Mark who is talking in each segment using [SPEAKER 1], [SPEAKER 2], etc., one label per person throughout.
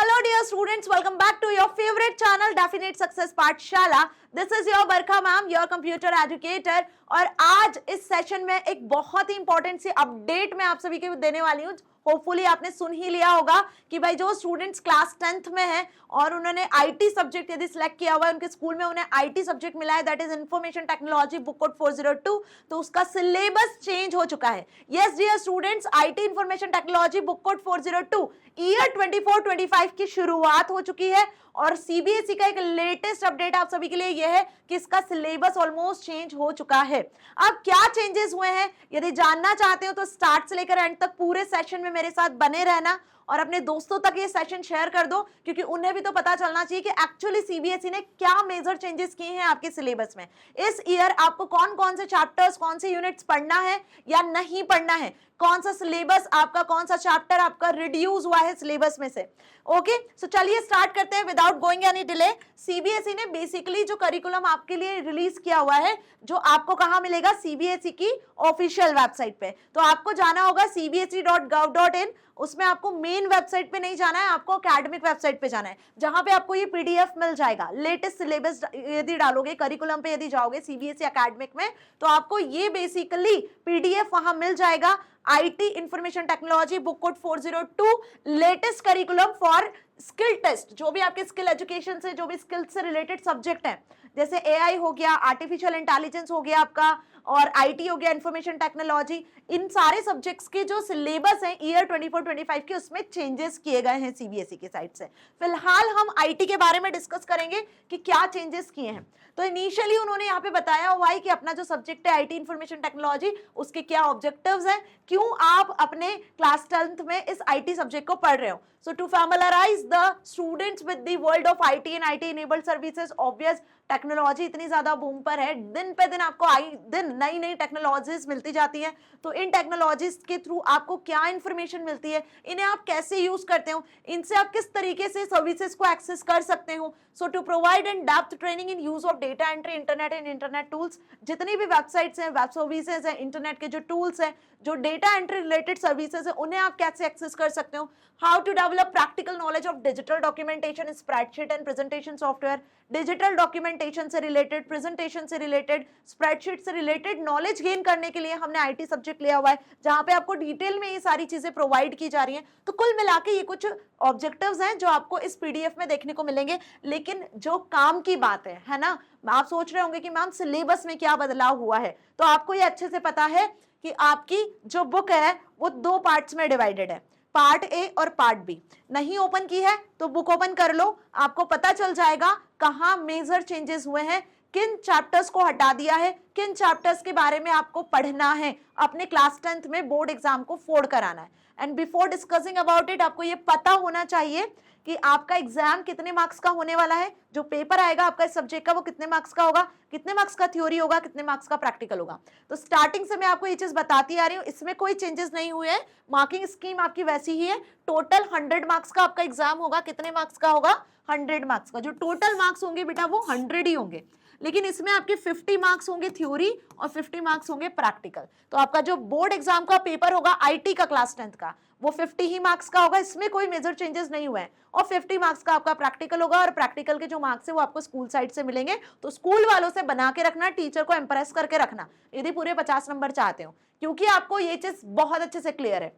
[SPEAKER 1] Hello dear students, welcome back to your favorite channel Definite Success पाठशाला. This is your Barkha ma'am, your computer educator. और आज इस session में एक बहुत ही इंपॉर्टेंट सी अपडेट मैं आप सभी को देने वाली हूँ. होपफुली आपने सुन ही लिया होगा कि भाई जो स्टूडेंट्स क्लास 10th में हैं और उन्होंने आईटी सब्जेक्ट यदि सिलेक्ट किया हुआ है, उनके स्कूल में उन्हें आईटी सब्जेक्ट मिला है, that is information technology book code 402, तो उसका सिलेबस चेंज हो चुका है. Yes dear students, IT information technology book code 402 year 24-25 की शुरुआत हो चुकी है और सीबीएसई का एक लेटेस्ट अपडेट आप सभी के लिए यह है कि इसका सिलेबस ऑलमोस्ट चेंज हो चुका है. अब क्या चेंजेस हुए हैं यदि जानना चाहते हो तो स्टार्ट से लेकर एंड तक पूरे सेशन में मेरे साथ बने रहना और अपने दोस्तों तक ये सेशन शेयर कर दो, क्योंकि उन्हें भी तो पता चलना चाहिए कि एक्चुअली सीबीएसई ने क्या मेजर चेंजेस किए हैं आपके सिलेबस में. इस ईयर आपको कौन कौन से चैप्टर्स, कौन से यूनिट्स पढ़ना है या नहीं पढ़ना है, कौन सा सिलेबस आपका, कौन सा चैप्टर आपका रिड्यूस हुआ है सिलेबस में से. ओके, सो चलिए स्टार्ट करते हैं without going any delay. CBSE ने बेसिकली जो करिकुलम आपके लिए रिलीज किया हुआ है, जो आपको कहां मिलेगा, सीबीएसई की ऑफिशियल वेबसाइट पे. तो आपको जाना होगा cbse.gov.in. उसमें आपको मेन वेबसाइट पे नहीं जाना है, आपको एकेडमिक वेबसाइट पे जाना है, जहां पे आपको ये पीडीएफ मिल जाएगा. लेटेस्ट सिलेबस यदि डालोगे, करिकुलम पे यदि जाओगे सीबीएसई एकेडमिक में, तो आपको ये बेसिकली पीडीएफ वहां मिल जाएगा. IT information technology book code 402 latest curriculum for skill test. जो भी आपके स्किल एजुकेशन से, जो भी स्किल से रिलेटेड सब्जेक्ट हैं, जैसे एआई हो गया, आर्टिफिशियल इंटेलिजेंस हो गया आपका, और आईटी हो गया, इंफॉर्मेशन टेक्नोलॉजी, इन सारे सब्जेक्ट्स के जो सिलेबस हैं ईयर 24-25 के, उसमें चेंजेस किए गए हैं सीबीएसई की साइड से. फिलहाल हम आईटी के बारे में डिस्कस करेंगे कि क्या चेंजेस किए हैं. तो इनिशियली उन्होंने यहाँ पे बताया हुआ है कि अपना जो सब्जेक्ट है आईटी इंफॉर्मेशन टेक्नोलॉजी, उसके क्या ऑब्जेक्टिव्स हैं, क्यों आप अपने क्लास 10th में इस आईटी सब्जेक्ट को पढ़ रहे हो. So to familiarize the students with the world of IT and IT enabled services, obvious technology इतनी ज्यादा बूम पर है, दिन पे दिन आपको दिन नई नई टेक्नोलॉजीज मिलती जाती है. तो इन टेक्नोलॉजीज के थ्रू आपको क्या इंफॉर्मेशन मिलती है, इन्हें आप कैसे यूज करते हो, इनसे आप किस तरीके से सर्विसेज को एक्सेस कर सकते हो. So to provide and depth training in use of data entry, internet and internet tools, जितनी भी वेबसाइट्स हैं, वेब सर्विसेज हैं, इंटरनेट के जो टूल्स हैं, जो डेटा एंट्री रिलेटेड सर्विसेज है, उन्हें आप कैसे एक्सेस कर सकते हो. How to develop practical knowledge of digital documentation, spreadsheet and presentation software, digital documentation से रिलेटेड, प्रेजेंटेशन से रिलेटेड, स्प्रेडशीट से रिलेटेड नॉलेज गेन करने के लिए हमने आईटी सब्जेक्ट लिया हुआ है, जहां पे आपको डिटेल में ये सारी चीजें प्रोवाइड की जा रही हैं. तो कुल मिला के ये कुछ ऑब्जेक्टिव्स हैं जो आपको इस पीडीएफ में देखने को मिलेंगे. लेकिन जो काम की बात है ना, आप सोच रहे होंगे कि मैम सिलेबस में क्या बदलाव हुआ है, तो आपको ये अच्छे से पता है कि आपकी जो बुक है वो दो पार्ट्स में डिवाइडेड है, पार्ट ए और पार्ट बी. नहीं ओपन की है तो बुक ओपन कर लो, आपको पता चल जाएगा कहां मेजर चेंजेस हुए हैं, किन चैप्टर्स को हटा दिया है, किन चैप्टर्स के बारे में आपको पढ़ना है, अपने क्लास 10th में बोर्ड एग्जाम को फोड़ कराना है. And before discussing about it, आपको ये पता होना चाहिए कि आपका एग्जाम कितने मार्क्स का होने वाला है, जो पेपर आएगा आपका इस सब्जेक्ट का वो कितने मार्क्स का होगा, कितने मार्क्स का थ्योरी होगा, कितने मार्क्स का प्रैक्टिकल होगा. तो स्टार्टिंग से मैं आपको ये चीज बताती आ रही हूँ, इसमें कोई चेंजेस नहीं हुए हैं, मार्किंग स्कीम आपकी वैसी ही है. टोटल 100 मार्क्स का आपका एग्जाम होगा. कितने मार्क्स का होगा, 100 मार्क्स का. जो टोटल मार्क्स होंगे बेटा वो 100 ही होंगे, लेकिन इसमें आपके 50 मार्क्स होंगे थ्योरी और 50 मार्क्स होंगे प्रैक्टिकल. तो आपका जो बोर्ड एग्जाम का पेपर होगा आईटी का क्लास 10th का, वो 50 ही मार्क्स का होगा, इसमें कोई मेजर चेंजेस नहीं हुए हैं. और 50 मार्क्स का आपका प्रैक्टिकल होगा, और प्रैक्टिकल के जो मार्क्स है वो आपको स्कूल साइड से मिलेंगे. तो स्कूल वालों से बना के रखना, टीचर को इंप्रेस करके रखना यदि पूरे 50 नंबर चाहते हो, क्योंकि आपको ये चीज बहुत अच्छे से क्लियर है.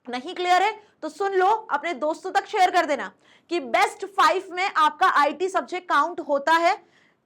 [SPEAKER 1] नहीं क्लियर है तो सुन लो, अपने दोस्तों तक शेयर कर देना कि बेस्ट 5 में आपका आईटी सब्जेक्ट काउंट होता है.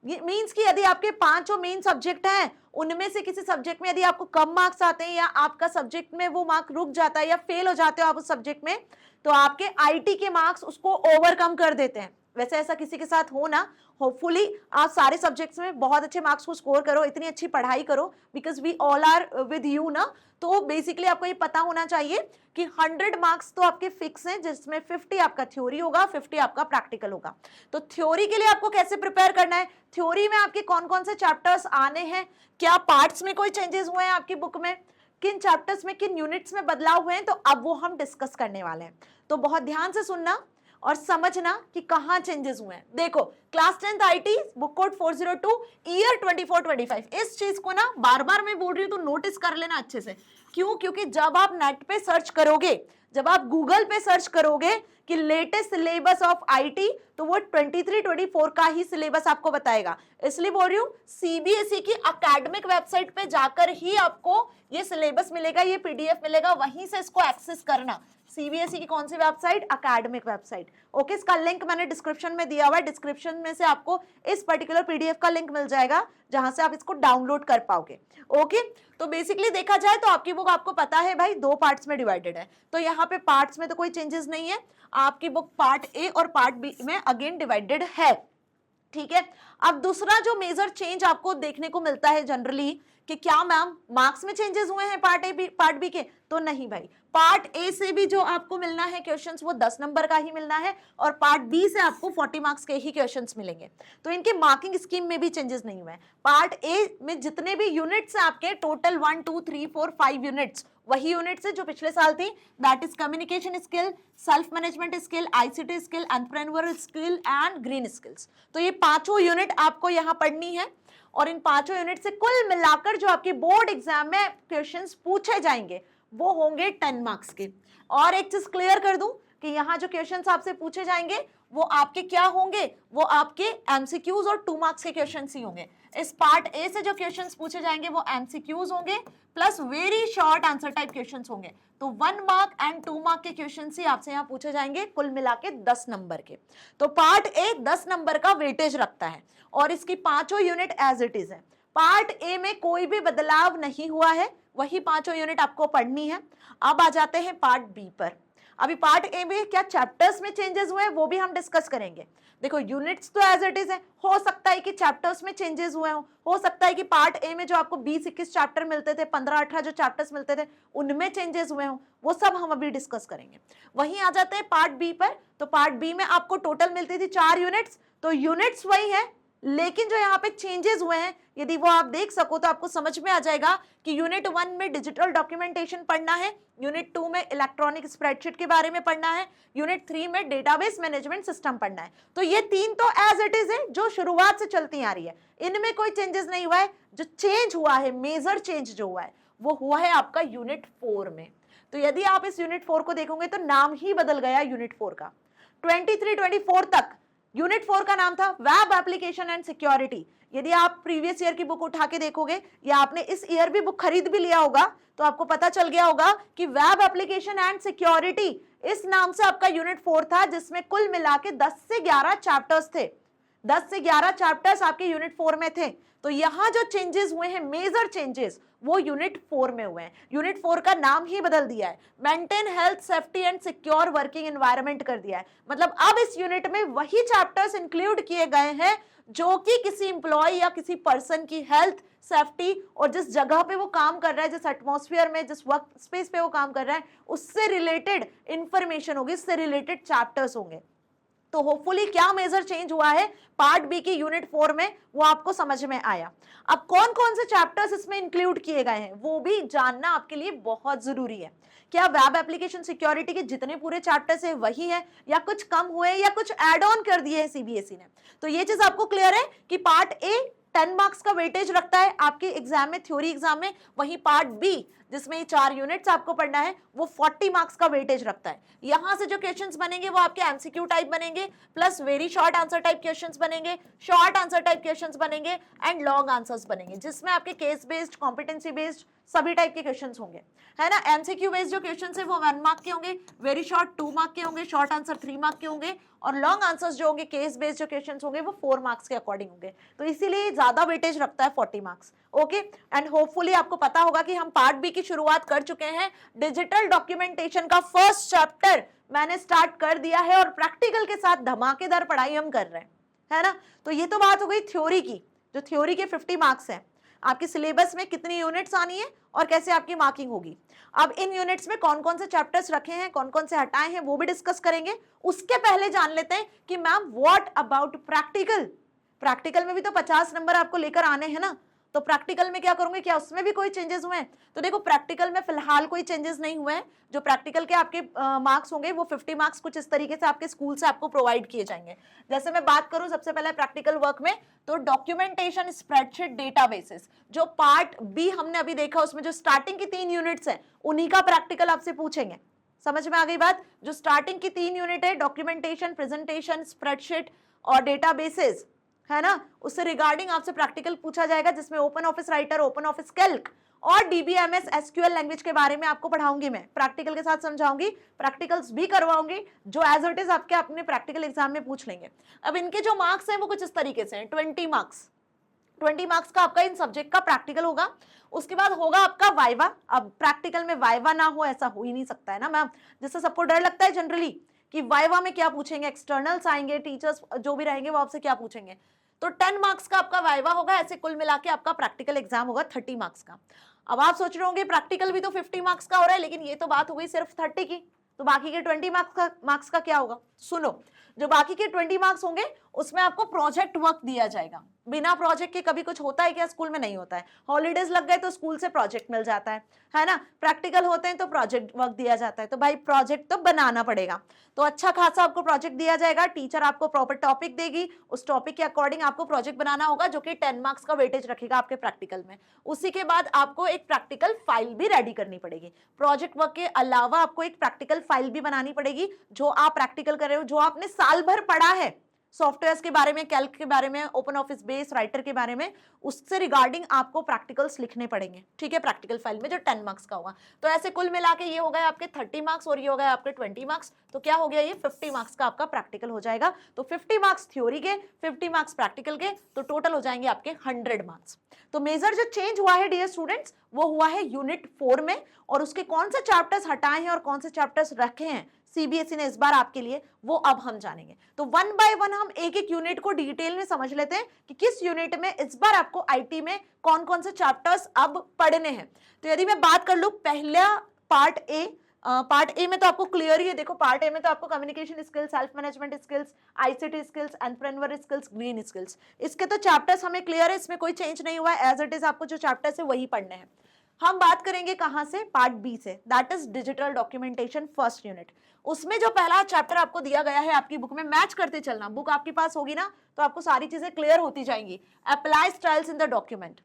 [SPEAKER 1] मींस कि यदि आपके 5 मेन सब्जेक्ट हैं, उनमें से किसी सब्जेक्ट में यदि आपको कम मार्क्स आते हैं या आपका सब्जेक्ट में वो मार्क रुक जाता है या फेल हो जाते हो आप उस सब्जेक्ट में, तो आपके आईटी के मार्क्स उसको ओवरकम कर देते हैं. वैसे ऐसा किसी के साथ हो ना, होपफुली आप सारे सब्जेक्ट्स में बहुत अच्छे मार्क्स को स्कोर करो, इतनी अच्छी पढ़ाई करो, because we all are with you ना. तो बेसिकली आपको ये पता होना चाहिए कि 100 मार्क्स तो आपके फिक्स हैं, जिसमें 50 आपका थ्योरी होगा, 50 आपका प्रैक्टिकल होगा. तो थ्योरी के लिए आपको कैसे प्रिपेयर करना है, थ्योरी में आपके कौन कौन से चैप्टर्स आने हैं, क्या पार्ट्स में कोई चेंजेस हुए हैं आपकी बुक में, किन चैप्टर्स में, किन यूनिट्स में बदलाव हुए हैं, तो अब वो हम डिस्कस करने वाले हैं. तो बहुत ध्यान से सुनना और समझना कि कहां चेंजेस हुए हैं. देखो, class 10th IT book code 402 year 24-25, इस चीज को ना बार बार मैं बोल रही हूं तो नोटिस कर लेना अच्छे से. क्यों? क्योंकि जब आप नेट पे सर्च करोगे, जब आप गूगल पे सर्च करोगे कि लेटेस्ट सिलेबस ऑफ आईटी, तो वो 23-24 का ही सिलेबस आपको बताएगा। इसलिए बोल रही हूँ सीबीएसई की एकेडमिक वेबसाइट पे जाकर ही आपको ये सिलेबस मिलेगा, ये पीडीएफ मिलेगा, वहीं से इसको एक्सेस करना। सीबीएसई की कौन सी वेबसाइट? Academic website. ओके, इसका लिंक मैंने डिस्क्रिप्शन में दिया हुआ है, डिस्क्रिप्शन में से आपको इस पर्टिकुलर पीडीएफ का लिंक मिल जाएगा जहां से आप इसको डाउनलोड कर पाओगे। ओके, तो बेसिकली देखा जाए तो आपकी बुक आपको पता है भाई 2 पार्ट्स में डिवाइडेड है, तो यहाँ पे पार्ट्स में तो कोई चेंजेस नहीं है। आपकी बुक पार्ट ए और पार्ट बी में अगेन डिवाइडेड है, ठीक है। अब दूसरा जो मेजर चेंज आपको देखने को मिलता है जनरली कि क्या मैम मार्क्स में चेंजेस हुए हैं पार्ट ए पार्ट बी के? तो नहीं भाई, पार्ट ए से भी जो आपको मिलना है क्वेश्चंस वो 10 नंबर का ही मिलना है और पार्ट बी से आपको 40 मार्क्स के ही क्वेश्चंस मिलेंगे। तो इनके मार्किंग स्कीम में भी चेंजेस नहीं हुए हैं। पार्ट ए में जितने भी यूनिट्स हैं आपके, टोटल 1 2 3 4 5 यूनिट्स, वही यूनिट्स है जो पिछले साल थी, that is communication skill, self management skill, ICT skill, entrepreneur skill and green skills. तो ये 5 यूनिट आपको यहाँ पढ़नी है और इन 5 यूनिट से कुल मिलाकर जो आपके बोर्ड एग्जाम में क्वेश्चंस पूछे जाएंगे वो होंगे 10 मार्क्स के। और एक चीज क्लियर कर दूं कि यहाँ जो क्वेश्चंस आपसे पूछे जाएंगे वो आपके क्या होंगे? वो आपके एमसीक्यूज और 2 मार्क्स के क्वेश्चंस ही होंगे। इस पार्ट ए से जो क्वेश्चंस पूछे जाएंगे वो एमसीक्यूज होंगे plus very short answer type questions होंगे। तो 1 मार्क एंड 2 मार्क के क्वेश्चंस ही आपसे यहाँ पूछे जाएंगे, कुल मिला के 10 नंबर के। तो पार्ट ए 10 नंबर का वेटेज रखता है और इसकी 5 यूनिट एज इट इज है। पार्ट ए में कोई भी बदलाव नहीं हुआ है, वही 5 यूनिट आपको पढ़नी है। अब आ जाते हैं पार्ट बी पर। अभी पार्ट ए में क्या चैप्टर्स में चेंजेस हुए हैं वो भी हम डिस्कस करेंगे। देखो यूनिट्स तो एज इट इज है, हो सकता है कि चैप्टर्स में चेंजेस हुए हो सकता है कि पार्ट ए में जो आपको 20-21 चैप्टर मिलते थे, 15-18 जो चैप्टर्स मिलते थे उनमें चेंजेस हुए हो, वो सब हम अभी डिस्कस करेंगे। वहीं आ जाते हैं पार्ट बी पर। तो पार्ट बी में आपको टोटल मिलती थी 4 यूनिट्स, तो यूनिट्स वही है लेकिन जो यहाँ पे चेंजेस हुए हैं यदि वो आप देख सको तो आपको समझ में आ जाएगा कि यूनिट 1 में डिजिटल डॉक्यूमेंटेशन पढ़ना है, यूनिट 2 में इलेक्ट्रॉनिक स्प्रेडशीट के बारे में पढ़ना है, यूनिट 3 में डेटाबेस मैनेजमेंट सिस्टम पढ़ना है। तो ये 3 तो एज इट इज है जो शुरुआत से चलती आ रही है, इनमें कोई चेंजेस नहीं हुआ है। जो चेंज हुआ है, मेजर चेंज जो हुआ है वो हुआ है आपका यूनिट 4 में। तो यदि आप इस यूनिट 4 को देखोगे तो नाम ही बदल गया यूनिट 4 का। 23-24 तक यूनिट 4 का नाम था वेब एप्लीकेशन एंड सिक्योरिटी। यदि आप प्रीवियस ईयर की बुक उठा के देखोगे या आपने इस ईयर भी बुक खरीद भी लिया होगा तो आपको पता चल गया होगा कि वेब एप्लीकेशन एंड सिक्योरिटी इस नाम से आपका यूनिट 4 था, जिसमें कुल मिला के 10 से 11 चैप्टर्स थे। 10 से 11 चैप्टर्स आपके यूनिट 4 में थे। तो यहाँ जो चेंजेस हुए हैं, मेजर चेंजेस, वो यूनिट 4 में हुए हैं। यूनिट 4 का नाम ही बदल दिया है, maintain health safety and secure working environment कर दिया है। मतलब अब इस यूनिट में वही चैप्टर्स इंक्लूड किए गए हैं जो कि किसी एम्प्लॉय या किसी पर्सन की हेल्थ, सेफ्टी और जिस जगह पे वो काम कर रहा है, जिस एटमॉस्फेयर में, जिस वर्क स्पेस पे वो काम कर रहा है, उससे रिलेटेड इंफॉर्मेशन होगी, उससे रिलेटेड चैप्टर्स होंगे। तो होपफुली क्या मेजर चेंज हुआ है पार्ट बी की यूनिट 4 में वो आपको समझ में आया। अब कौन कौन से चैप्टर्स इसमें इंक्लूड किए गए हैं वो भी जानना आपके लिए बहुत जरूरी है। क्या वेब एप्लीकेशन सिक्योरिटी के जितने पूरे चैप्टर्स है वही है या कुछ कम हुए या कुछ एड ऑन कर दिए हैं सीबीएसई ने? तो ये चीज आपको क्लियर है कि पार्ट ए 10 मार्क्स का वेटेज रखता है आपके एग्जाम में, थ्योरी एग्जाम में। वहीं पार्ट बी जिसमें 4 यूनिट्स आपको पढ़ना है वो 40 मार्क्स का वेटेज रखता है। यहां से जो क्वेश्चंस बनेंगे वो आपके एमसीक्यू टाइप बनेंगे plus very short answer type questions बनेंगे, शॉर्ट आंसर टाइप क्वेश्चंस बनेंगे एंड लॉन्ग आंसर्स बनेंगे, जिसमें आपके केस बेस्ड, कॉम्पिटेंसी बेस्ड सभी टाइप के क्वेश्चंस होंगे, है ना। एमसीक्यू बेस्ड जो क्वेश्चंस है वो 1 मार्क के होंगे, वेरी शॉर्ट 2 मार्क के होंगे, शॉर्ट आंसर 3 मार्क के होंगे और लॉन्ग आंसर्स जो होंगे, केस बेस्ड जो क्वेश्चंस होंगे वो 4 मार्क्स के अकॉर्डिंग होंगे। तो इसीलिए ज्यादा वेटेज रखता है 40 मार्क्स। ओके, एंड होपफुली आपको पता होगा कि हम पार्ट बी की शुरुआत कर चुके हैं। डिजिटल डॉक्यूमेंटेशन का फर्स्ट चैप्टर मैंने स्टार्ट कर दिया है और प्रैक्टिकल के साथ धमाकेदार पढ़ाई हम कर रहे हैं, है ना। तो ये तो बात हो गई थ्योरी की, जो थ्योरी के 50 मार्क्स हैं। आपके सिलेबस में कितनी यूनिट्स आनी है और कैसे आपकी मार्किंग होगी। अब इन यूनिट्स में कौन कौन से चैप्टर्स रखे हैं, कौन कौन से हटाए हैं, वो भी डिस्कस करेंगे। उसके पहले जान लेते हैं कि ma'am what about practical. Practical में भी तो 50 नंबर आपको लेकर आने हैं ना, तो प्रैक्टिकल में क्या करूंगे, क्या उसमें भी कोई चेंजेस हुए हैं? तो देखो प्रैक्टिकल में फिलहाल कोई चेंजेस नहीं हुए हैं। जो प्रैक्टिकल के आपके मार्क्स होंगे वो 50 मार्क्स कुछ इस तरीके से आपके स्कूल से आपको प्रोवाइड किए जाएंगे। जैसे मैं बात करूं सबसे पहले प्रैक्टिकल वर्क में, तो डॉक्यूमेंटेशन, स्प्रेडशीट, डेटाबेसेस, जो पार्ट बी हमने अभी देखा उसमें जो स्टार्टिंग की 3 यूनिट्स हैं उन्हीं का प्रैक्टिकल आपसे पूछेंगे। समझ में आ गई बात? जो स्टार्टिंग की 3 यूनिट है, डॉक्यूमेंटेशन, प्रेजेंटेशन, स्प्रेडशीट और डेटाबेसेस, है ना, उससे रिगार्डिंग आपसे प्रैक्टिकल पूछा जाएगा, जिसमें open Office writer, open office Calc और डीबीएमएस एसक्यूएल लैंग्वेज के बारे में आपको पढ़ाऊंगी, मैं प्रैक्टिकल के साथ समझाऊंगी, प्रैक्टिकल्स भी करवाऊंगी, जो एज इट इज आपके अपने प्रैक्टिकल एग्जाम में पूछ लेंगे। अब इनके जो मार्क्स हैं वो कुछ इस तरीके से हैं, 20 मार्क्स, 20 मार्क्स का आपका इन सब्जेक्ट का प्रैक्टिकल होगा। उसके बाद होगा आपका वाइवा। अब प्रैक्टिकल में वाइवा ना हो ऐसा हो ही नहीं सकता है ना मैम, जिससे सबको डर लगता है जनरली कि वाइवा में क्या पूछेंगे, एक्सटर्नल्स आएंगे, टीचर्स जो भी रहेंगे वो आपसे क्या पूछेंगे। तो 10 मार्क्स का आपका वाइवा होगा, ऐसे कुल मिला के आपका प्रैक्टिकल एग्जाम होगा 30 मार्क्स का। अब आप सोच रहे होंगे प्रैक्टिकल भी तो 50 मार्क्स का हो रहा है, लेकिन ये तो बात हो गई सिर्फ 30 की, तो बाकी के 20 मार्क्स का क्या होगा? सुनो, जो बाकी के 20 मार्क्स होंगे उसमें आपको प्रोजेक्ट वर्क दिया जाएगा। बिना प्रोजेक्ट के कभी कुछ होता है क्या? स्कूल में नहीं होता है। हॉलीडेज लग गए तो स्कूल से प्रोजेक्ट मिल जाता है ना, प्रैक्टिकल होते हैं तो प्रोजेक्ट वर्क दिया जाता है, तो भाई प्रोजेक्ट तो बनाना पड़ेगा। तो अच्छा खासा आपको प्रोजेक्ट दिया जाएगा, टीचर आपको प्रॉपर टॉपिक देगी, उस टॉपिक के अकॉर्डिंग आपको प्रोजेक्ट बनाना होगा, जो कि 10 मार्क्स का वेटेज रखेगा आपके प्रैक्टिकल में। उसी के बाद आपको एक प्रैक्टिकल फाइल भी रेडी करनी पड़ेगी। प्रोजेक्ट वर्क के अलावा आपको एक प्रैक्टिकल फाइल भी बनानी पड़ेगी, जो आप प्रैक्टिकल कर रहे हो, जो आपने साल भर पढ़ा है सॉफ्टवेयर्स के बारे में, कैल्क के बारे में, ओपन ऑफिस बेस, राइटर के बारे में, उससे रिगार्डिंग आपको प्रैक्टिकल्स लिखने पड़ेंगे, ठीक है, प्रैक्टिकल फाइल में, जो 10 मार्क्स का होगा। तो ऐसे कुल मिला के ये हो गए आपके 30 मार्क्स और ये हो गए आपके 20 मार्क्स, तो क्या हो गया, ये 50 मार्क्स का आपका प्रैक्टिकल हो जाएगा। तो 50 मार्क्स थ्योरी के, 50 मार्क्स प्रैक्टिकल के, तो टोटल हो जाएंगे आपके 100 मार्क्स। तो मेजर जो चेंज हुआ है डियर स्टूडेंट्स, वो हुआ है यूनिट 4 में, और उसके कौन से चैप्टर्स हटाए हैं और कौन से चैप्टर्स रखे हैं सीबीएसई ने इस बार आपके लिए, वो अब हम जानेंगे। तो वन बाय वन हम एक एक यूनिट को डिटेल में समझ लेते हैं कि किस यूनिट में इस बार आपको आईटी में कौन कौन से चैप्टर्स अब पढ़ने हैं। तो यदि मैं बात कर लूं पहला पार्ट ए में तो आपको क्लियर ही है। देखो पार्ट ए में तो आपको communication skills, self management skills, ICT skills, entrepreneur skills, green skills, इसके तो चैप्टर्स हमें क्लियर है, इसमें कोई चेंज नहीं हुआ है, एज इट इज आपको जो चैप्टर्स है वही पढ़ने हैं। हम बात करेंगे कहां से, पार्ट बी से, that is digital documentation first unit. उसमें जो पहला चैप्टर आपको दिया गया है आपकी बुक में, मैच करते चलना, बुक आपके पास होगी ना तो आपको सारी चीजें क्लियर होती जाएंगी। Apply styles in the document,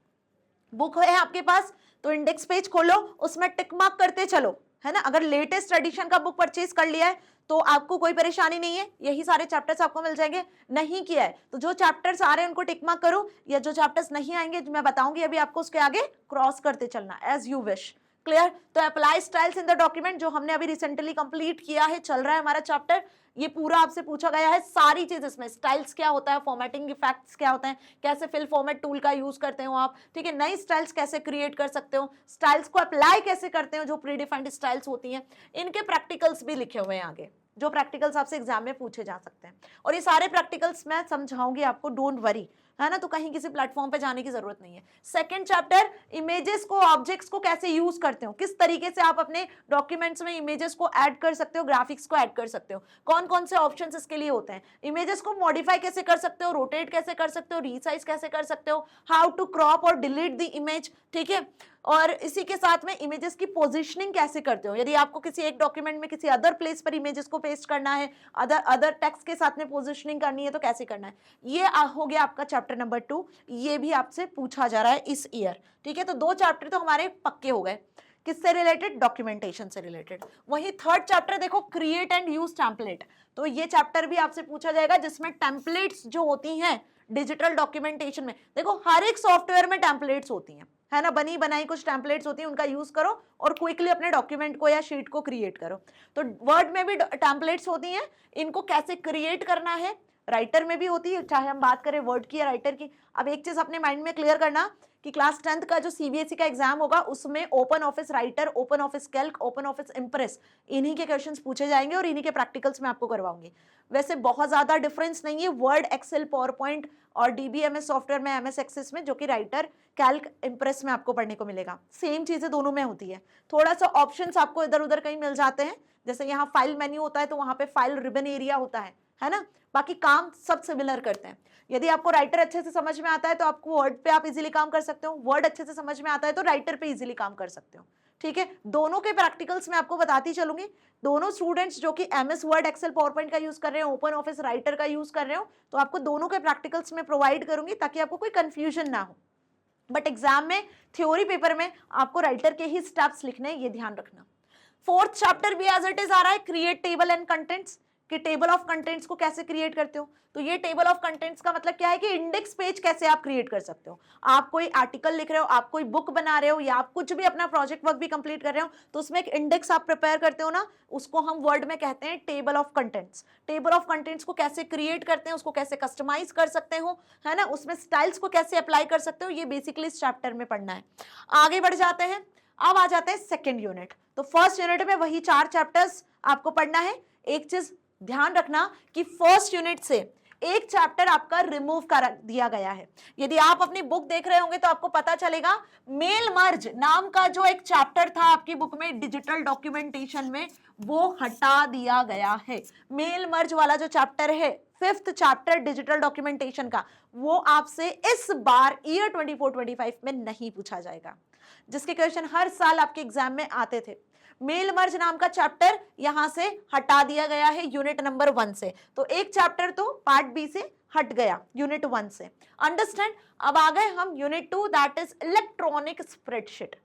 [SPEAKER 1] book है आपके पास तो इंडेक्स पेज खोलो, उसमें टिक मार्क करते चलो, है ना। अगर लेटेस्ट एडिशन का बुक परचेज कर लिया है तो आपको कोई परेशानी नहीं है, यही सारे चैप्टर्स आपको मिल जाएंगे। नहीं किया है तो जो चैप्टर्स आ रहे हैं उनको टिक मार्क करो, या जो चैप्टर्स नहीं आएंगे जो मैं बताऊंगी अभी आपको, उसके आगे क्रॉस करते चलना एज यू विश। क्लियर? तो apply styles in the document जो हमने अभी रिसेंटली कंप्लीट किया है, चल रहा है हमारा चैप्टर, ये पूरा आपसे पूछा गया है सारी चीज इसमें। स्टाइल्स क्या होता है, फॉर्मेटिंग इफेक्ट्स क्या होते हैं, कैसे फिल फॉर्मेट टूल का यूज करते हो आप, ठीक है, नई स्टाइल्स कैसे क्रिएट कर सकते हो, स्टाइल्स को अप्लाई कैसे करते हो जो प्री डिफाइंड स्टाइल्स होती हैं, इनके प्रैक्टिकल्स भी लिखे हुए हैं आगे, जो प्रैक्टिकल्स आपसे एग्जाम में पूछे जा सकते हैं। और ये सारे प्रैक्टिकल्स मैं समझाऊंगी आपको, डोंट वरी, है ना, तो कहीं किसी प्लेटफॉर्म पे जाने की जरूरत नहीं है। सेकंड चैप्टर, इमेजेस को, ऑब्जेक्ट्स को कैसे यूज करते हो, किस तरीके से आप अपने डॉक्यूमेंट्स में इमेजेस को ऐड कर सकते हो, ग्राफिक्स को ऐड कर सकते हो, कौन कौन से ऑप्शंस इसके लिए होते हैं, इमेजेस को मॉडिफाई कैसे कर सकते हो, रोटेट कैसे कर सकते हो, रीसाइज कैसे कर सकते हो, हाउ टू क्रॉप और डिलीट द इमेज, ठीक है। और इसी के साथ में इमेजेस की पोजीशनिंग कैसे करते हो, यदि आपको किसी एक डॉक्यूमेंट में किसी अदर प्लेस पर इमेजेस को पेस्ट करना है, अदर टेक्स्ट के साथ में पोजीशनिंग करनी है तो कैसे करना है। ये हो गया आपका चैप्टर नंबर 2, ये भी आपसे पूछा जा रहा है इस ईयर, ठीक है। तो 2 चैप्टर तो हमारे पक्के हो गए, किससे रिलेटेड, डॉक्यूमेंटेशन से रिलेटेड। वही थर्ड चैप्टर देखो, क्रिएट एंड यूज टेम्पलेट, तो ये चैप्टर भी आपसे पूछा जाएगा, जिसमें टेम्पलेट्स जो होती हैं डिजिटल डॉक्यूमेंटेशन में, देखो हर एक सॉफ्टवेयर में टेम्पलेट्स होती हैं, है ना, बनी बनाई कुछ टेम्पलेट्स होती हैं, उनका यूज करो और क्विकली अपने डॉक्यूमेंट को या शीट को क्रिएट करो। तो वर्ड में भी टेम्पलेट्स होती हैं, इनको कैसे क्रिएट करना है, राइटर में भी होती है, चाहे हम बात करें वर्ड की या राइटर की। अब एक चीज अपने माइंड में क्लियर करना कि क्लास 10th का जो सीबीएसई का एग्जाम होगा उसमें open Office writer, open office Calc, open office Impress, इन्हीं के क्वेश्चंस पूछे जाएंगे और इन्हीं के प्रैक्टिकल्स में आपको करवाऊंगी। वैसे बहुत ज्यादा डिफरेंस नहीं है वर्ड, एक्सेल, पावर पॉइंट और डीबीएमएस सॉफ्टवेयर में, एमएस एक्सेस में, जो कि राइटर, कैल्क, इंप्रेस में आपको पढ़ने को मिलेगा। सेम चीजें दोनों में होती है, थोड़ा सा ऑप्शंस आपको इधर उधर कहीं मिल जाते हैं, जैसे यहाँ फाइल मेन्यू होता है तो वहां पे फाइल रिबन एरिया होता है ना, बाकी काम सब सिमिलर करते हैं। यदि आपको राइटर अच्छे से समझ में आता है तो आपको वर्ड पे आप इजीली काम कर सकते हो, वर्ड अच्छे से समझ में आता है तो राइटर पे इजीली काम कर सकते हो, ठीक है। दोनों के प्रैक्टिकल्स मैं आपको बताती चलूंगी। दोनों स्टूडेंट्स जो कि MS Word, Excel, PowerPoint का यूज कर रहे हो, ओपन ऑफिस राइटर का यूज कर रहे हो, तो आपको दोनों के प्रैक्टिकल्स में प्रोवाइड करूंगी ताकि आपको कोई कंफ्यूजन ना हो। बट एग्जाम में, थ्योरी पेपर में आपको राइटर के ही स्टेप्स लिखने हैं, ये ध्यान रखना। फोर्थ चैप्टर भी एज इट इज आ रहा है, क्रिएट टेबल एंड कंटेंट्स, कि टेबल ऑफ कंटेंट्स को कैसे क्रिएट करते हो। तो ये टेबल ऑफ कंटेंट्स का मतलब क्या है कि इंडेक्स पेज कैसे आप क्रिएट कर सकते हो। आप कोई आर्टिकल लिख रहे हो, आप कोई बुक बना रहे हो, या आप कुछ भी अपना प्रोजेक्ट वर्क भी कंप्लीट कर रहे हो, तो उसमें एक इंडेक्स आप प्रिपेयर करते हो ना, उसको हम वर्ड में कहते हैं table of contents. Table of contents को कैसे क्रिएट करते हैं, उसको कैसे कस्टमाइज कर सकते हो, है ना, उसमें स्टाइल्स को कैसे अप्लाई कर सकते हो, ये बेसिकली इस चैप्टर में पढ़ना है। आगे बढ़ जाते हैं, अब आ जाते हैं सेकेंड यूनिट। तो फर्स्ट यूनिट में वही 4 चैप्टर्स आपको पढ़ना है। एक चीज ध्यान रखना कि फर्स्ट यूनिट से एक चैप्टर आपका रिमूव कर दिया गया है। यदि आप अपनी बुक देख रहे होंगे तो आपको पता चलेगा, मेल मर्ज नाम का जो एक चैप्टर था आपकी बुक में डिजिटल डॉक्यूमेंटेशन में, वो हटा दिया गया है। मेल मर्ज वाला जो चैप्टर है, 5th चैप्टर डिजिटल डॉक्यूमेंटेशन का, वो आपसे इस बार ईयर 24-25 में नहीं पूछा जाएगा, जिसके क्वेश्चन हर साल आपके एग्जाम में आते थे। मेल मर्ज नाम का चैप्टर यहां से हटा दिया गया है यूनिट नंबर 1 से। तो एक चैप्टर तो पार्ट बी से हट गया यूनिट 1 से। अंडरस्टैंड। अब आ गए हम unit 2, that is electronic spreadsheet.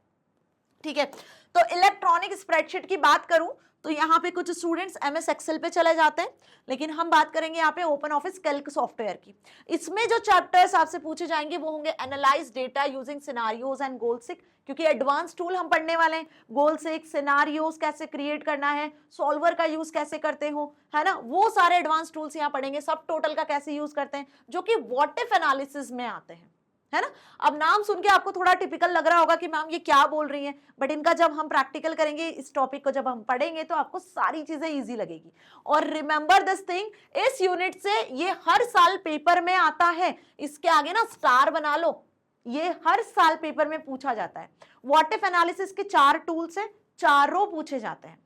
[SPEAKER 1] ठीक है, तो इलेक्ट्रॉनिक स्प्रेडशीट की बात करूं तो यहाँ पे कुछ स्टूडेंट्स एमएस एक्सेल पे चले जाते हैं, लेकिन हम बात करेंगे यहाँ पे ओपन ऑफिस कैल्क सॉफ्टवेयर की। इसमें जो चैप्टर्स आपसे पूछे जाएंगे वो होंगे analyze data using scenarios and goal seek, क्योंकि एडवांस टूल हम पढ़ने वाले हैं। गोल्सिक, सिनारियोज कैसे क्रिएट करना है, सॉल्वर का यूज कैसे करते हो, है ना, वो सारे एडवांस टूल्स यहाँ पढ़ेंगे। सब टोटल का कैसे यूज करते हैं, जो कि व्हाट इफ एनालिसिस में आते हैं, है ना। अब नाम सुन के आपको थोड़ा टिपिकल लग रहा होगा कि मैम ये क्या बोल रही हैं, बट इनका जब हम प्रैक्टिकल करेंगे, इस टॉपिक को जब हम पढ़ेंगे, तो आपको सारी चीजें इजी लगेगी। और रिमेंबर दिस थिंग, इस यूनिट से ये हर साल पेपर में आता है। इसके आगे ना स्टार बना लो, ये हर साल पेपर में पूछा जाता है। व्हाट इफ एनालिसिस के 4 टूल्स हैं, चारों पूछे जाते हैं।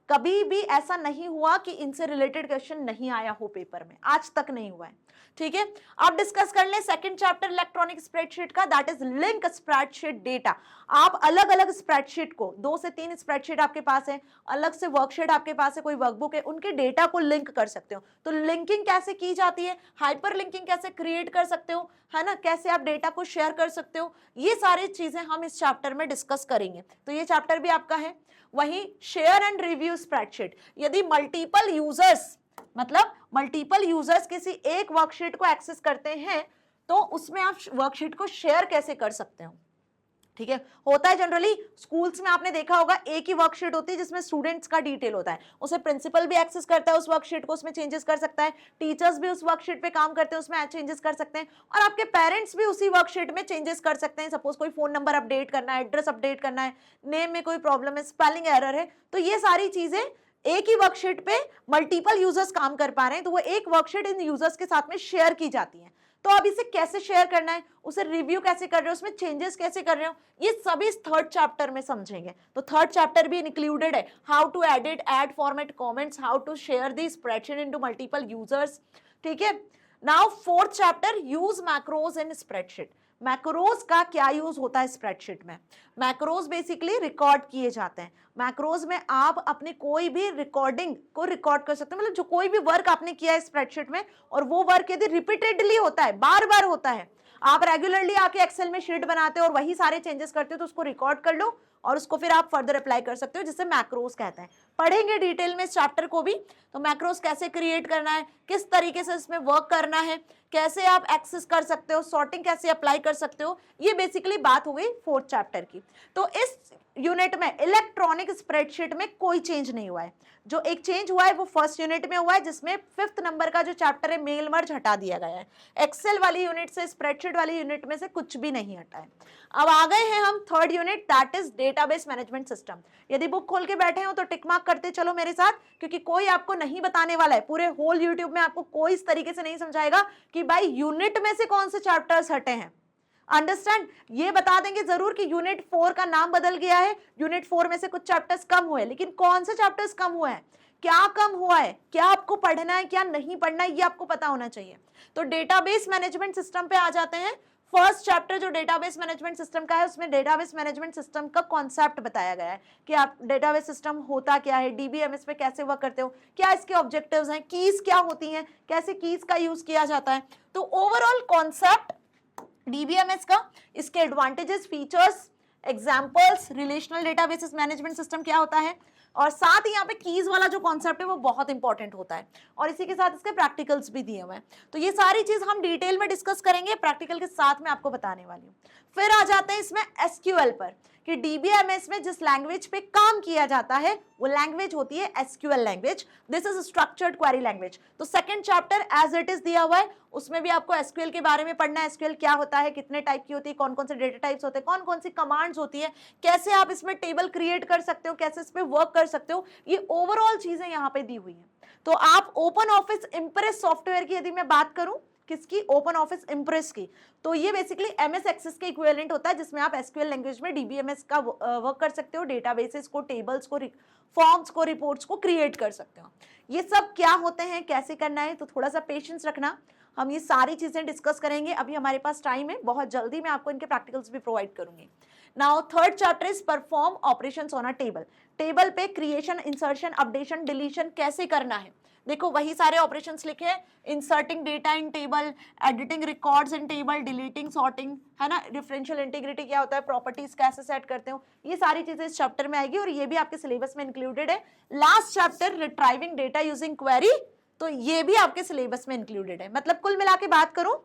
[SPEAKER 1] कभी भी ऐसा नहीं हुआ कि इनसे रिलेटेड क्वेश्चन नहीं आया हो पेपर में, आज तक नहीं हुआ है। ठीक है, अब डिस्कस कर लें सेकंड चैप्टर इलेक्ट्रॉनिक स्प्रेडशीट का, that is link spreadsheet data. आप अलग अलग स्प्रेडशीट को, 2 से 3 स्प्रेडशीट आपके पास है, अलग से वर्कशीट आपके पास है, कोई वर्कबुक है, उनके डेटा को लिंक कर सकते हो। तो लिंकिंग कैसे की जाती है, हाइपर लिंकिंग कैसे क्रिएट कर सकते हो, है ना, कैसे आप डेटा को शेयर कर सकते हो, ये सारी चीजें हम इस चैप्टर में डिस्कस करेंगे। तो ये चैप्टर भी आपका है। वहीं शेयर एंड रिव्यू स्प्रेडशीट, यदि मल्टीपल यूजर्स, मतलब मल्टीपल यूजर्स किसी एक वर्कशीट को एक्सेस करते हैं, तो उसमें आप वर्कशीट को शेयर कैसे कर सकते हो। ठीक है, होता है जनरली स्कूल्स में आपने देखा होगा, एक ही वर्कशीट होती है जिसमें स्टूडेंट्स का डिटेल होता है, उसे प्रिंसिपल भी एक्सेस करता है उस वर्कशीट को, उसमें चेंजेस कर सकता है, टीचर्स भी उस वर्कशीट पे काम करते हैं, उसमें चेंजेस कर सकते हैं, और आपके पेरेंट्स भी उसी वर्कशीट में चेंजेस कर सकते हैं। सपोज कोई फोन नंबर अपडेट करना है, एड्रेस अपडेट करना है, नेम में कोई प्रॉब्लम है, स्पेलिंग एरर है, तो ये सारी चीजें एक ही वर्कशीट पे मल्टीपल यूजर्स काम कर पा रहे हैं, तो वो एक वर्कशीट इन यूजर्स के साथ में शेयर की जाती है। तो अब इसे कैसे शेयर करना है, उसे रिव्यू कैसे कर रहे हो, उसमें चेंजेस कैसे कर रहे हो, ये सभी इस 3rd चैप्टर में समझेंगे। तो 3rd चैप्टर भी इंक्लूडेड है, how to edit, add format comments, how to share the spreadsheet into multiple users. ठीक है, now 4th chapter, use macros in spreadsheet. Macros का क्या यूज होता है स्प्रेडशीट में। मैक्रोज बेसिकली रिकॉर्ड किए जाते हैं। मैक्रोज में आप अपने कोई भी रिकॉर्डिंग को रिकॉर्ड कर सकते हैं, मतलब जो कोई भी वर्क आपने किया है स्प्रेडशीट में, और वो वर्क यदि रिपीटेडली होता है, बार बार होता है, आप रेगुलरली आके एक्सेल में शीट बनाते हो और वही सारे चेंजेस करते हो, तो उसको रिकॉर्ड कर लो और उसको फिर आप फर्दर अप्लाई कर सकते हो, जिसे मैक्रोज कहते हैं। पढ़ेंगे डिटेल में इस चैप्टर को भी। तो मैक्रोज कैसे क्रिएट करना है, किस तरीके से इसमें वर्क करना है, कैसे आप एक्सेस कर सकते हो, सॉर्टिंग कैसे अप्लाई कर सकते हो, ये बेसिकली बात हो गई 4th चैप्टर की। तो इस यूनिट में इलेक्ट्रॉनिक स्प्रेडशीट में कोई चेंज नहीं हुआ है। जो एक चेंज हुआ है वो 1st यूनिट में हुआ है, जिसमें 5th नंबर का जो चैप्टर है मेल मर्ज हटा दिया गया है। एक्सेल वाली यूनिट से, स्प्रेडशीट वाली यूनिट में से कुछ भी नहीं हटा है। अब आ गए हैं हम 3rd unit, that is database management system. यदि बुक खोल के बैठे हो तो टिक मार्क करते चलो मेरे साथ, क्योंकि कोई आपको नहीं बताने वाला है, पूरे होल यूट्यूब में आपको कोई इस तरीके से नहीं समझाएगा कि भाई यूनिट में से कौन से चैप्टर्स हटे हैं। अंडरस्टैंड, ये बता देंगे जरूर कि यूनिट 4 का नाम बदल गया है, यूनिट 4 में से कुछ चैप्टर्स कम हुए, लेकिन कौन से चैप्टर्स कम हुए हैं, क्या कम हुआ है, क्या आपको पढ़ना है, क्या नहीं पढ़ना है, ये आपको पता होना चाहिए। तो डेटाबेस मैनेजमेंट सिस्टम पे आ जाते हैं। 1st चैप्टर जो डेटाबेस मैनेजमेंट सिस्टम का है, उसमें डेटाबेस मैनेजमेंट सिस्टम का कॉन्सेप्ट बताया गया है कि आप डेटाबेस सिस्टम होता क्या है, डीबीएमएस पे कैसे वर्क करते हो, क्या इसके ऑब्जेक्टिव्स हैं, कीज क्या होती हैं, कैसे कीज का यूज किया जाता है। तो ओवरऑल कॉन्सेप्ट डीबीएमएस का, इसके advantages, features, examples, relational databases management system क्या होता है, और साथ ही यहाँ पे कीज वाला जो कॉन्सेप्ट है वो बहुत इंपॉर्टेंट होता है, और इसी के साथ इसके प्रैक्टिकल्स भी दिए हुए हैं। तो ये सारी चीज हम डिटेल में डिस्कस करेंगे, प्रैक्टिकल के साथ में आपको बताने वाली हूँ। फिर आ जाते हैं इसमें एसक्यूएल पर, कि डीबीएमएस में जिस लैंग्वेज पे काम किया जाता है वो लैंग्वेज होती है SQL language. This is structured query language. तो second chapter as it is दिया हुआ है, उसमें भी आपको एसक्यूएल के बारे में पढ़ना है। एसक्यूएल क्या होता है, कितने टाइप की होती है, कौन कौन से डेटा टाइप्स होते हैं, कौन कौन सी कमांड्स होती है, कैसे आप इसमें टेबल क्रिएट कर सकते हो, कैसे इस पे वर्क कर सकते हो, ये ओवरऑल चीजें यहाँ पे दी हुई है। तो आप ओपन ऑफिस इम्प्रेस सॉफ्टवेयर की यदि मैं बात करूं, किसकी, ओपन ऑफिस इम्प्रेस की, तो ये बेसिकली एमएस एक्सेस के इक्विवेलेंट होता है, जिसमें आप एसक्यूएल लैंग्वेज में डीबीएमएस का वर्क कर सकते हो, डेटाबेसेस को, टेबल्स को, फॉर्म्स को, रिपोर्ट्स को क्रिएट कर सकते हो। ये सब क्या होते हैं, कैसे करना है, तो थोड़ा सा पेशेंस रखना, हम ये सारी चीजें डिस्कस करेंगे। अभी हमारे पास टाइम है, बहुत जल्दी मैं आपको इनके प्रैक्टिकल्स भी प्रोवाइड करूंगी। Now third chapter is perform operations on a table. Table पे क्रिएशन, इंसर्शन, अपडेशन, डिलीशन कैसे करना है। देखो वही सारे ऑपरेशंस लिखे हैं, inserting data in table, editing records in table, deleting, sorting, है ना, डिफरेंशियल इंटीग्रिटी क्या होता है, प्रॉपर्टीज कैसे सेट करते हो, ये सारी चीजें इस चैप्टर में आएगी और ये भी आपके सिलेबस में इंक्लूडेड है। Last chapter retrieving data using query, तो ये भी आपके सिलेबस में इंक्लूडेड है। मतलब कुल मिला के बात करूं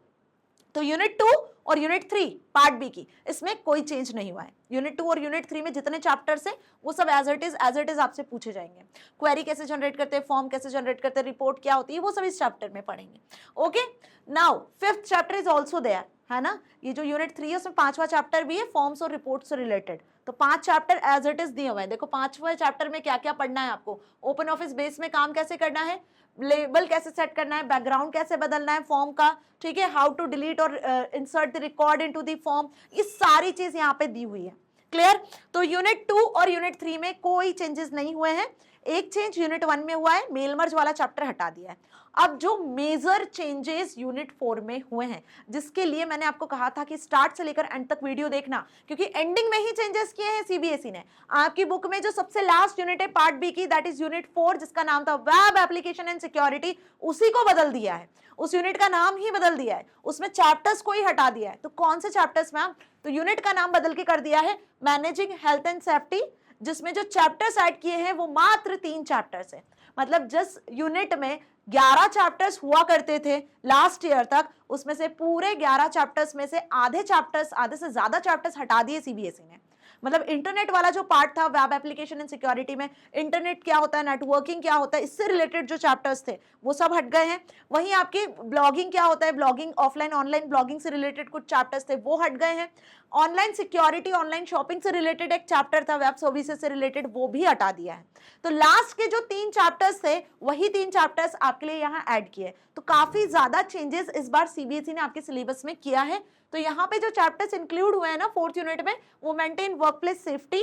[SPEAKER 1] तो यूनिट 2 और यूनिट 3 पार्ट बी की, इसमें कोई चेंज नहीं हुआ है। यूनिट 2 और यूनिट 3 में जितने चैप्टर्स हैं वो सब एज इट इज आपसे पूछे जाएंगे। क्वेरी कैसे जनरेट करते हैं, फॉर्म कैसे जनरेट करते हैं, रिपोर्ट क्या होती है, वो सब इस चैप्टर में पढ़ेंगे। Okay, now fifth chapter is also there, है ना। ये जो यूनिट 3 है उसमें 5वां चैप्टर भी है, फॉर्म्स और रिपोर्ट से रिलेटेड। तो 5 चैप्टर एज इट इज दिए हुए हैं। देखो 5वें चैप्टर में क्या क्या पढ़ना है आपको, ओपन ऑफिस बेस में काम कैसे करना है, लेबल कैसे सेट करना है, बैकग्राउंड कैसे बदलना है फॉर्म का, ठीक है, हाउ टू डिलीट और insert the record into the form, ये सारी चीज यहाँ पे दी हुई है। क्लियर। तो यूनिट 2 और यूनिट 3 में कोई चेंजेस नहीं हुए हैं। एक चेंज यूनिट 1 में हुआ है, मेल मर्ज वाला चैप्टर हटा दिया है। अब जो मेजर चेंजेस यूनिट 4 में हुए हैं, जिसके लिए मैंने आपको कहा था कि स्टार्ट से लेकर एंड तक वीडियो देखना, क्योंकि एंडिंग में ही चेंजेस किए हैं सीबीएसई ने। आपकी बुक में जो सबसे लास्ट यूनिट है पार्ट बी की, दैट इज यूनिट 4, जिसका नाम था वेब एप्लीकेशन एंड सिक्योरिटी, उसी को बदल दिया है, उस यूनिट का नाम ही बदल दिया है, उसमें चैप्टर्स को ही हटा दिया है। तो कौन से चैप्टर्स मैम, तो यूनिट का नाम बदल के कर दिया है मैनेजिंग हेल्थ एंड सेफ्टी, जिसमें जो चैप्टर्स ऐड किए हैं वो मात्र 3 चैप्टर्स है। मतलब जिस यूनिट में 11 चैप्टर्स हुआ करते थे लास्ट ईयर तक, उसमें से पूरे 11 चैप्टर्स में से आधे से ज्यादा चैप्टर्स हटा दिए सीबीएसई ने। मतलब इंटरनेट वाला जो पार्ट था वेब एप्लीकेशन एंड सिक्योरिटी में, इंटरनेट क्या होता है, नेटवर्किंग क्या होता है, इससे रिलेटेड जो चैप्टर्स थे वो सब हट गए हैं। वहीं आपकी ब्लॉगिंग क्या होता है, ब्लॉगिंग ऑफलाइन ऑनलाइन ब्लॉगिंग से रिलेटेड कुछ चैप्टर्स थे वो हट गए हैं। ऑनलाइन सिक्योरिटी, ऑनलाइन शॉपिंग से रिलेटेड एक चैप्टर था वेब सर्विसेज से रिलेटेड, वो भी हटा दिया है। तो लास्ट के जो 3 चैप्टर्स थे वही 3 चैप्टर्स आपके लिए यहाँ ऐड किए। तो काफी ज्यादा चेंजेस इस बार सीबीएसई ने आपके सिलेबस में किया है। तो यहाँ पे जो चैप्टर्स इंक्लूड हुए हैं ना 4th यूनिट में, वो maintain workplace safety,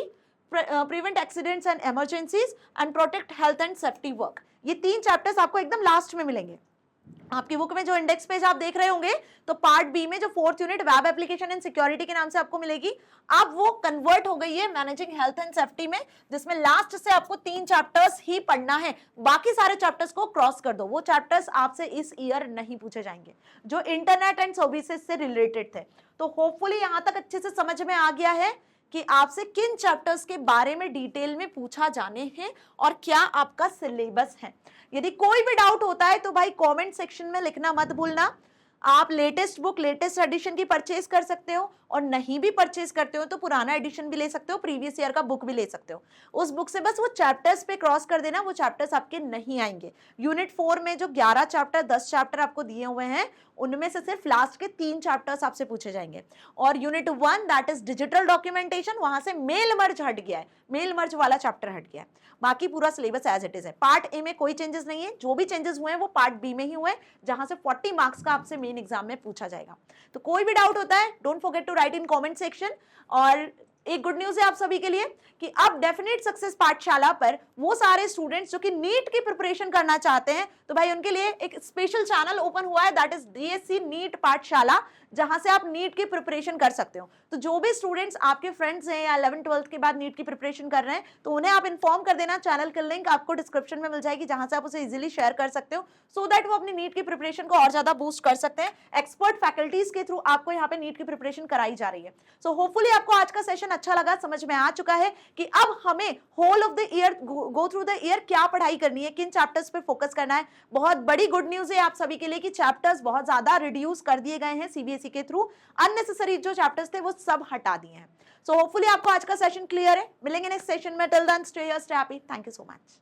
[SPEAKER 1] prevent accidents and emergencies and protect health and safety work, ये 3 चैप्टर्स आपको एकदम लास्ट में मिलेंगे। आपकी बुक में जो इंडेक्स पेज आप देख रहे होंगे, तो पार्ट बी में जो 4th unit web application and security के नाम से आपको मिलेगी, अब वो कन्वर्ट हो गई है मैनेजिंग हेल्थ एंड सेफ्टी में, जिसमें लास्ट से आपको 3 चैप्टर्स ही पढ़ना है, बाकी सारे चैप्टर्स को क्रॉस कर दो। वो चैप्टर्स आपसे इस ईयर नहीं पूछे जाएंगे जो इंटरनेट एंड सर्विसेज से रिलेटेड थे। तो होपफुली यहां तक अच्छे से समझ में आ गया है कि आपसे किन चैप्टर्स के बारे में डिटेल में पूछा जाने हैं और क्या आपका सिलेबस है। यदि कोई भी डाउट होता है तो भाई कमेंट सेक्शन में लिखना मत भूलना। आप लेटेस्ट बुक, लेटेस्ट एडिशन की परचेज कर सकते हो, और नहीं भी परचेज करते हो तो पुराना एडिशन भी ले सकते हो, प्रीवियस ईयर का बुक भी ले सकते हो। उस बुक से बस वो चैप्टर्स पे क्रॉस कर देना, वो चैप्टर्स आपके नहीं आएंगे। यूनिट 4 में जो 11 चैप्टर 10 चैप्टर आपको दिए हुए हैं, उनमें से सिर्फ लास्ट के 3 चैप्टर्स आपसे पूछे जाएंगे। और unit 1 that is digital documentation, वहां से मेल मर्ज हट गया है, मेल मर्ज वाला चैप्टर हट गया है, बाकी पूरा सिलेबस एज इट इज है। पार्ट ए में कोई चेंजेस नहीं है, जो भी चेंजेस हुए हैं वो पार्ट बी में ही हुए, जहां से 40 मार्क्स का आपसे मेन एग्जाम में पूछा जाएगा। तो कोई भी डाउट होता है don't forget to write in comment section. और एक गुड न्यूज है आप सभी के लिए कि अब डेफिनेट सक्सेस पाठशाला पर वो सारे स्टूडेंट्स जो कि नीट की प्रिपरेशन करना चाहते हैं, तो भाई उनके लिए एक स्पेशल चैनल ओपन हुआ है, दैट इज डीएससी नीट पाठशाला, जहां से आप नीट की प्रिपरेशन कर सकते हो। तो जो भी स्टूडेंट्स आपके फ्रेंड्स हैं या 11th 12th के बाद नीट की प्रिपरेशन कर रहे हैं, तो उन्हें आप इन्फॉर्म कर देना। चैनल की लिंक आपको डिस्क्रिप्शन में मिल जाएगी, जहां से आप उसे इजीली शेयर कर सकते हो, सो दैट वो अपनी नीट की प्रिपरेशन को और ज्यादा बूस्ट कर सकते हैं। एक्सपर्ट फैकल्टीज के थ्रू आपको यहाँ पे नीट की प्रिपरेशन कराई जा रही है। सो होपफुली आपको आज का सेशन अच्छा लगा, समझ में आ चुका है कि अब हमें whole of the year, go through the year क्या पढ़ाई करनी है, किन चैप्टर्स पे फोकस करना है। बहुत बड़ी गुड न्यूज है आप सभी के लिए कि चैप्टर्स बहुत ज्यादा रिड्यूस कर दिए गए हैं सीबीएसई के थ्रू। अननेसेसरी जो चैप्टर्स थे वो सब हटा दिए हैं। सो होपफुली आपको आज का सेशन क्लियर है। मिलेंगे नेक्स्ट सेशन में। Till then stay here, stay happy. Thank you so much.